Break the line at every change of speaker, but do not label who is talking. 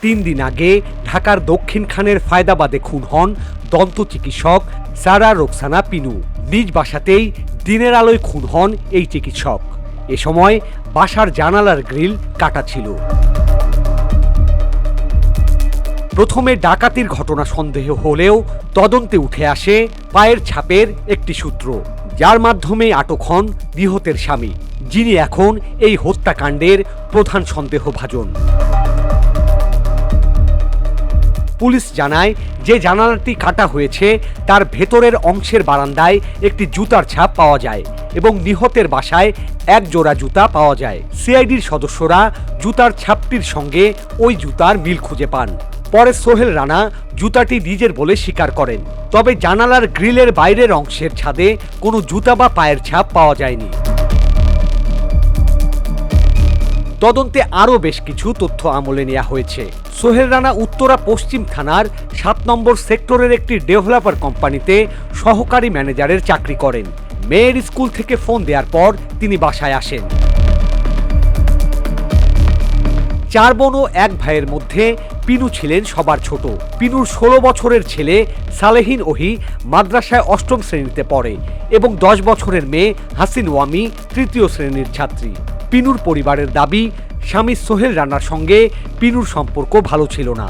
3 দিন আগে ঢাকার দক্ষিণ খানের ফায়দাবাদে খুন হন দন্ত চিকিৎসক সারা রোকসানা পিনু। নিজ বাসাতেই দিনের আলোয় খুন হন এই চিকিৎসক। এ সময় বাসার জানালার গ্রিল কাটা ছিল। প্রথমে ডাকাতির ঘটনা সন্দেহ হলেও তদন্তে উঠে আসে পায়ের ছাপের একটি সূত্র, যার মাধ্যমে আটক হন নিহতের স্বামী, যিনি এখন এই হত্যাকাণ্ডের প্রধান সন্দেহভাজন। পুলিশ জানায় যে জানালাটি কাটা হয়েছে তার ভেতরের অংশের বারান্দায় একটি জুতার ছাপ পাওয়া যায় এবং নিহতের বাসায় এক জোড়া জুতা পাওয়া যায়। সিআইডির সদস্যরা জুতার ছাপটির সঙ্গে ওই জুতার মিল খুঁজে পান। পরে সোহেল রানা জুতাটি নিজের বলে স্বীকার করেন, তবে জানালার গ্রিলের বাইরের অংশের ছাদে কোনো জুতা বা পায়ের ছাপ পাওয়া যায়নি। তদন্তে আরও বেশ কিছু তথ্য আমলে নেওয়া হয়েছে। সোহেল রানা উত্তরা পশ্চিম থানার 7 নম্বর সেক্টরের একটি ডেভেলপার কোম্পানিতে সহকারী ম্যানেজারের চাকরি করেন। মেয়ের স্কুল থেকে ফোন দেওয়ার পর তিনি বাসায় আসেন। 4 বোন ও 1 ভাইয়ের মধ্যে পিনু ছিলেন সবার ছোট। পিনুর 16 বছরের ছেলে সালেহিন ওহি মাদ্রাসায় 8ম শ্রেণীতে পড়ে এবং 10 বছরের মেয়ে হাসিন ওয়ামি 3য় শ্রেণীর ছাত্রী। পিনুর পরিবারের দাবি, স্বামী সোহেল রানার সঙ্গে পিনুর সম্পর্ক ভালো ছিল না।